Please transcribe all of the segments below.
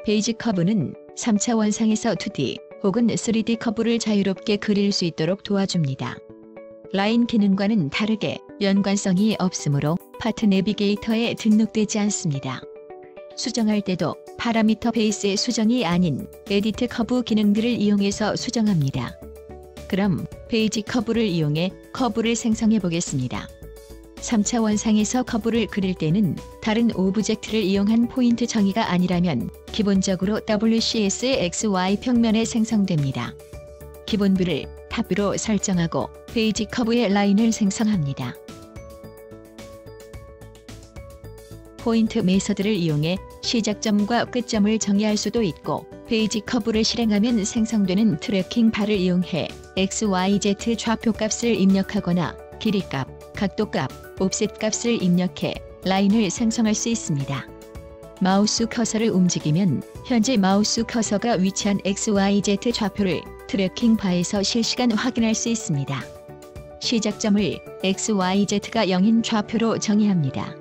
베이직 커브는 3차 원상에서 2D 혹은 3D 커브를 자유롭게 그릴 수 있도록 도와줍니다. 라인 기능과는 다르게 연관성이 없으므로 파트 내비게이터에 등록되지 않습니다. 수정할 때도 파라미터 베이스의 수정이 아닌 에디트 커브 기능들을 이용해서 수정합니다. 그럼 베이직 커브를 이용해 커브를 생성해 보겠습니다. 3차 원상에서 커브를 그릴 때는 다른 오브젝트를 이용한 포인트 정의가 아니라면 기본적으로 WCS의 XY 평면에 생성됩니다. 기본뷰를 탑뷰로 설정하고 베이직 커브의 라인을 생성합니다. 포인트 메서드를 이용해 시작점과 끝점을 정의할 수도 있고 베이직 커브를 실행하면 생성되는 트래킹 바를 이용해 XYZ 좌표값을 입력하거나 길이값, 각도값, 옵셋 값을 입력해 라인을 생성할 수 있습니다. 마우스 커서를 움직이면 현재 마우스 커서가 위치한 XYZ 좌표를 트래킹 바에서 실시간 확인할 수 있습니다. 시작점을 XYZ가 0인 좌표로 정의합니다.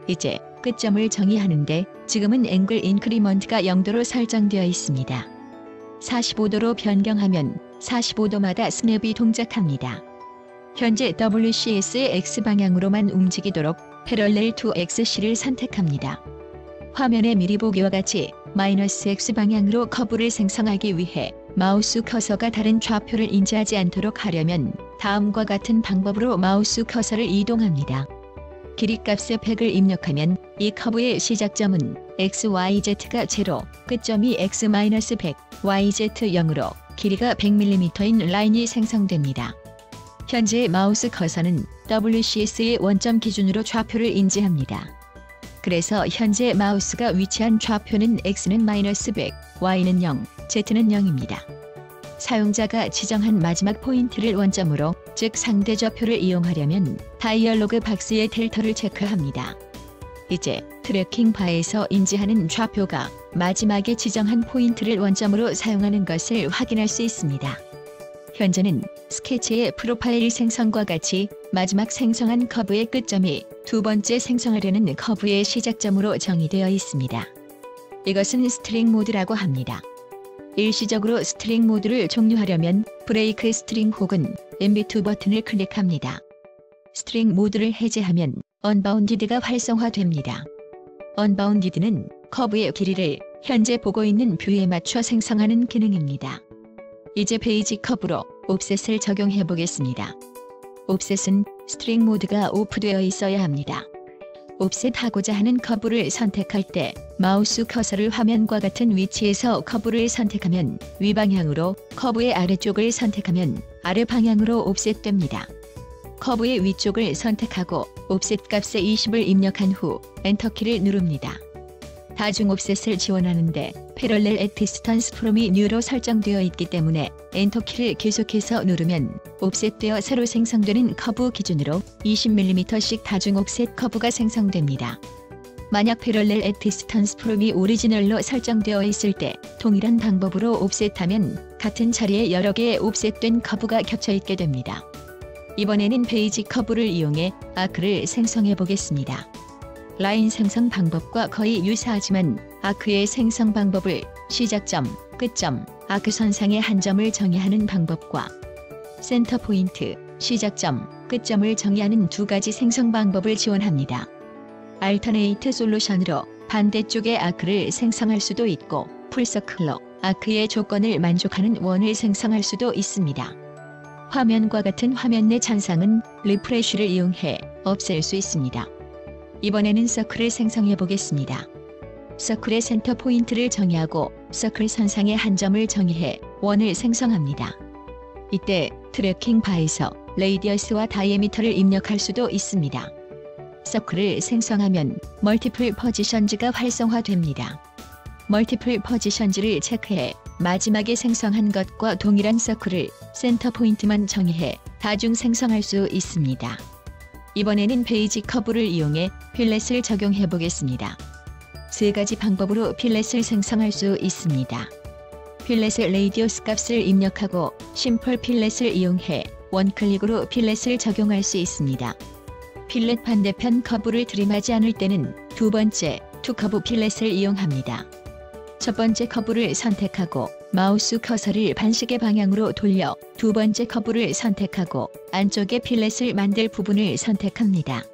이제 끝점을 정의하는데 지금은 앵글 인크리먼트가 0도로 설정되어 있습니다. 45도로 변경하면 45도마다 스냅이 동작합니다. 현재 WCS의 X방향으로만 움직이도록 패럴렐 투 XC를 선택합니다. 화면에 미리 보기와 같이 -X방향으로 커브를 생성하기 위해 마우스 커서가 다른 좌표를 인지하지 않도록 하려면 다음과 같은 방법으로 마우스 커서를 이동합니다. 길이값의 100을 입력하면 이 커브의 시작점은 XYZ가 0, 끝점이 X-100, YZ 0으로 길이가 100mm인 라인이 생성됩니다. 현재 마우스 커서는 WCS의 원점 기준으로 좌표를 인지합니다. 그래서 현재 마우스가 위치한 좌표는 X는 -100, Y는 0, Z는 0입니다. 사용자가 지정한 마지막 포인트를 원점으로, 즉 상대 좌표를 이용하려면 다이얼로그 박스의 델터를 체크합니다. 이제 트래킹 바에서 인지하는 좌표가 마지막에 지정한 포인트를 원점으로 사용하는 것을 확인할 수 있습니다. 현재는 스케치의 프로파일 생성과 같이 마지막 생성한 커브의 끝점이 두 번째 생성하려는 커브의 시작점으로 정의되어 있습니다. 이것은 스트링 모드라고 합니다. 일시적으로 스트링 모드를 종료하려면 브레이크 스트링 혹은 MB2 버튼을 클릭합니다. 스트링 모드를 해제하면 언바운디드가 활성화됩니다. 언바운디드는 커브의 길이를 현재 보고 있는 뷰에 맞춰 생성하는 기능입니다. 이제 베이직 커브로 옵셋을 적용해 보겠습니다. 옵셋은 스트링 모드가 오프되어 있어야 합니다. 옵셋하고자 하는 커브를 선택할 때 마우스 커서를 화면과 같은 위치에서 커브를 선택하면 위 방향으로, 커브의 아래쪽을 선택하면 아래 방향으로 옵셋됩니다. 커브의 위쪽을 선택하고 옵셋 값의 20을 입력한 후 엔터키를 누릅니다. 다중 옵셋을 지원하는데 패럴렐 앳 디스턴스 프롬이 뉴로 설정되어 있기 때문에 엔터키를 계속해서 누르면 옵셋되어 새로 생성되는 커브 기준으로 20mm씩 다중 옵셋 커브가 생성됩니다. 만약 패럴렐 앳 디스턴스 프롬이 오리지널로 설정되어 있을 때 동일한 방법으로 옵셋하면 같은 자리에 여러 개의 옵셋된 커브가 겹쳐 있게 됩니다. 이번에는 베이직 커브를 이용해 아크를 생성해 보겠습니다. 라인 생성 방법과 거의 유사하지만 아크의 생성 방법을 시작점, 끝점, 아크 선상의 한 점을 정의하는 방법과 센터 포인트, 시작점, 끝점을 정의하는 두 가지 생성 방법을 지원합니다. 알터네이트 솔루션으로 반대쪽의 아크를 생성할 수도 있고 풀서클로 아크의 조건을 만족하는 원을 생성할 수도 있습니다. 화면과 같은 화면 내 잔상은 리프레쉬를 이용해 없앨 수 있습니다. 이번에는 서클을 생성해 보겠습니다. 서클의 센터 포인트를 정의하고 서클 선상의 한 점을 정의해 원을 생성합니다. 이때 트래킹 바에서 레이디어스와 다이애미터를 입력할 수도 있습니다. 서클을 생성하면 멀티플 포지션즈가 활성화됩니다. 멀티플 포지션즈를 체크해 마지막에 생성한 것과 동일한 서클을 센터 포인트만 정의해 다중 생성할 수 있습니다. 이번에는 베이직 커브를 이용해 필렛을 적용해 보겠습니다. 세 가지 방법으로 필렛을 생성할 수 있습니다. 필렛의 레이디어스 값을 입력하고 심플 필렛을 이용해 원클릭으로 필렛을 적용할 수 있습니다. 필렛 반대편 커브를 들이마지 않을 때는 두 번째 투커브 필렛을 이용합니다. 첫 번째 커브를 선택하고 마우스 커서를 반시계 방향으로 돌려 두 번째 커브를 선택하고 안쪽에 필렛을 만들 부분을 선택합니다.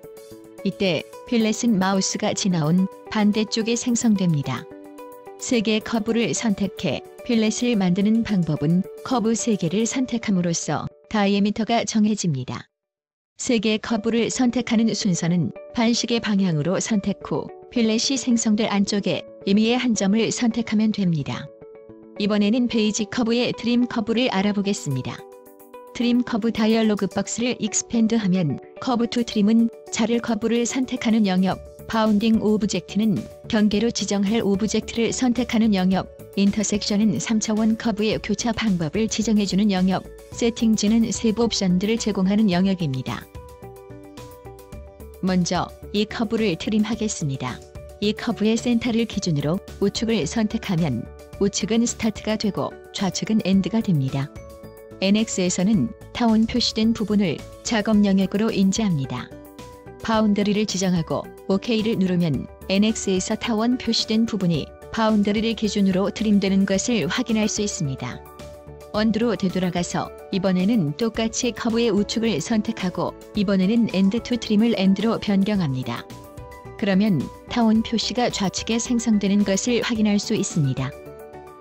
이때 필렛은 마우스가 지나온 반대쪽에 생성됩니다. 3개의 커브를 선택해 필렛을 만드는 방법은 커브 3개를 선택함으로써 다이애미터가 정해집니다. 3개의 커브를 선택하는 순서는 반시계 방향으로 선택 후 필렛이 생성될 안쪽에 임의의 한 점을 선택하면 됩니다. 이번에는 베이직 커브의 트림 커브를 알아보겠습니다. 트림 커브 다이얼로그 박스를 익스펜드하면 커브 투 트림은 자를 커브를 선택하는 영역, 바운딩 오브젝트는 경계로 지정할 오브젝트를 선택하는 영역, 인터섹션은 3차원 커브의 교차 방법을 지정해주는 영역, 세팅지는 세부 옵션들을 제공하는 영역입니다. 먼저 이 커브를 트림하겠습니다. 이 커브의 센터를 기준으로 우측을 선택하면 우측은 스타트가 되고 좌측은 엔드가 됩니다. NX에서는 타원 표시된 부분을 작업 영역으로 인지합니다. 바운더리를 지정하고 OK를 누르면 NX에서 타원 표시된 부분이 바운더리를 기준으로 트림되는 것을 확인할 수 있습니다. 언두로 되돌아가서 이번에는 똑같이 커브의 우측을 선택하고 이번에는 엔드 투 트림을 엔드로 변경합니다. 그러면 타원 표시가 좌측에 생성되는 것을 확인할 수 있습니다.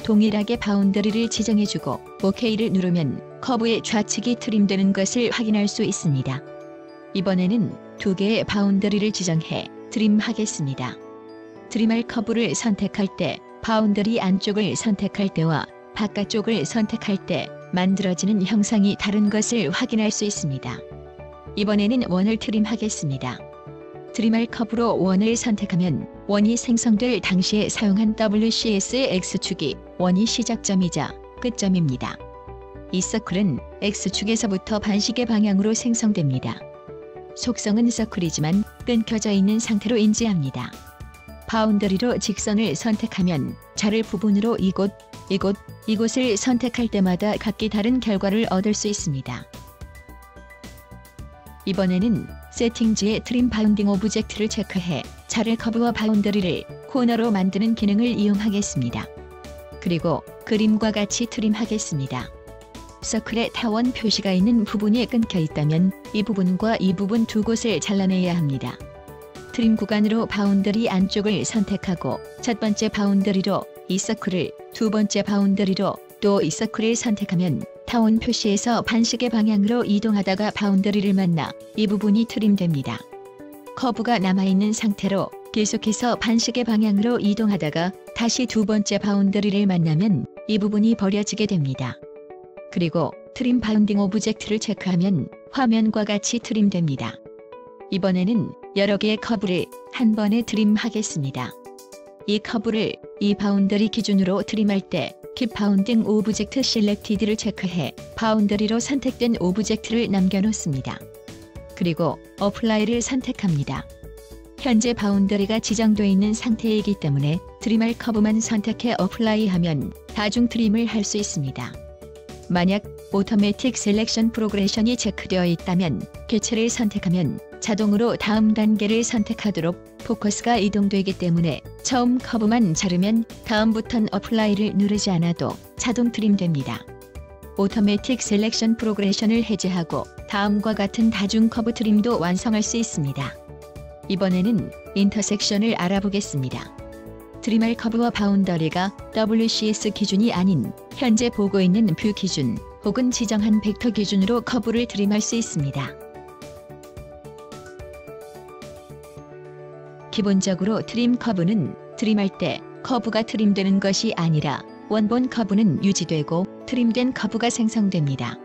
동일하게 바운더리를 지정해주고 OK를 누르면 커브의 좌측이 트림되는 것을 확인할 수 있습니다. 이번에는 2개의 바운더리를 지정해 트림하겠습니다. 트림할 커브를 선택할 때 바운더리 안쪽을 선택할 때와 바깥쪽을 선택할 때 만들어지는 형상이 다른 것을 확인할 수 있습니다. 이번에는 원을 트림하겠습니다. 트림할 커브로 원을 선택하면 원이 생성될 당시에 사용한 WCS의 X축이 원이 시작점이자 끝점입니다. 이 서클은 X축에서부터 반시계 방향으로 생성됩니다. 속성은 서클이지만 끊겨져 있는 상태로 인지합니다. 바운더리로 직선을 선택하면 자를 부분으로 이곳을 선택할 때마다 각기 다른 결과를 얻을 수 있습니다. 이번에는 세팅지의 트림 바운딩 오브젝트를 체크해 자를 커브와 바운더리를 코너로 만드는 기능을 이용하겠습니다. 그리고 그림과 같이 트림하겠습니다. 서클에 타원 표시가 있는 부분이 끊겨 있다면 이 부분과 이 부분 두 곳을 잘라내야 합니다. 트림 구간으로 바운더리 안쪽을 선택하고 첫 번째 바운더리로 이 서클을, 두 번째 바운더리로 또 이 서클을 선택하면 타원 표시에서 반시계 방향으로 이동하다가 바운더리를 만나 이 부분이 트림됩니다. 커브가 남아있는 상태로 계속해서 반시계 방향으로 이동하다가 다시 두 번째 바운더리를 만나면 이 부분이 버려지게 됩니다. 그리고 트림 바운딩 오브젝트를 체크하면 화면과 같이 트림됩니다. 이번에는 여러 개의 커브를 한 번에 트림하겠습니다. 이 커브를 이 바운더리 기준으로 트림할 때 Keep Bounding Object Selected를 체크해 바운더리로 선택된 오브젝트를 남겨놓습니다. 그리고 Apply를 선택합니다. 현재 바운더리가 지정되어 있는 상태이기 때문에 트림할 커브만 선택해 어플라이하면 다중 트림을 할 수 있습니다. 만약 오토매틱 셀렉션 프로그레션이 체크되어 있다면 개체를 선택하면 자동으로 다음 단계를 선택하도록 포커스가 이동되기 때문에 처음 커브만 자르면 다음부턴 어플라이를 누르지 않아도 자동 트림됩니다. 오토매틱 셀렉션 프로그레션을 해제하고 다음과 같은 다중 커브 트림도 완성할 수 있습니다. 이번에는 인터섹션을 알아보겠습니다. 트림할 커브와 바운더리가 WCS 기준이 아닌 현재 보고 있는 뷰 기준 혹은 지정한 벡터 기준으로 커브를 트림할 수 있습니다. 기본적으로 트림 커브는 트림할 때 커브가 트림되는 것이 아니라 원본 커브는 유지되고 트림된 커브가 생성됩니다.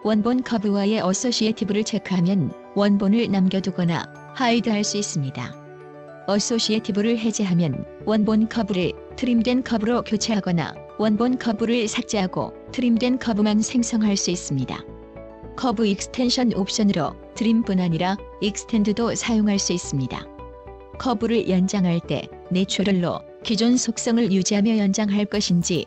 원본 커브와의 어소시에티브를 체크하면 원본을 남겨두거나 하이드할 수 있습니다. 어소시에티브를 해제하면 원본 커브를 트림된 커브로 교체하거나 원본 커브를 삭제하고 트림된 커브만 생성할 수 있습니다. 커브 익스텐션 옵션으로 트림뿐 아니라 익스텐드도 사용할 수 있습니다. 커브를 연장할 때 내추럴로 기존 속성을 유지하며 연장할 것인지,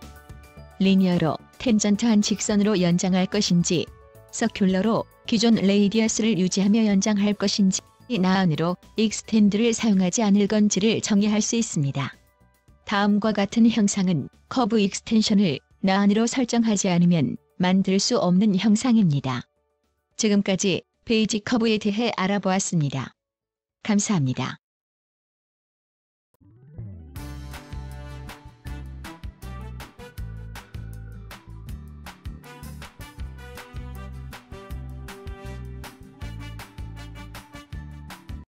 리니어로 텐전트한 직선으로 연장할 것인지, 서큘러로 기존 레이디어스를 유지하며 연장할 것인지 나안으로 익스텐드를 사용하지 않을 건지를 정의할 수 있습니다. 다음과 같은 형상은 커브 익스텐션을 나안으로 설정하지 않으면 만들 수 없는 형상입니다. 지금까지 베이직 커브에 대해 알아보았습니다. 감사합니다.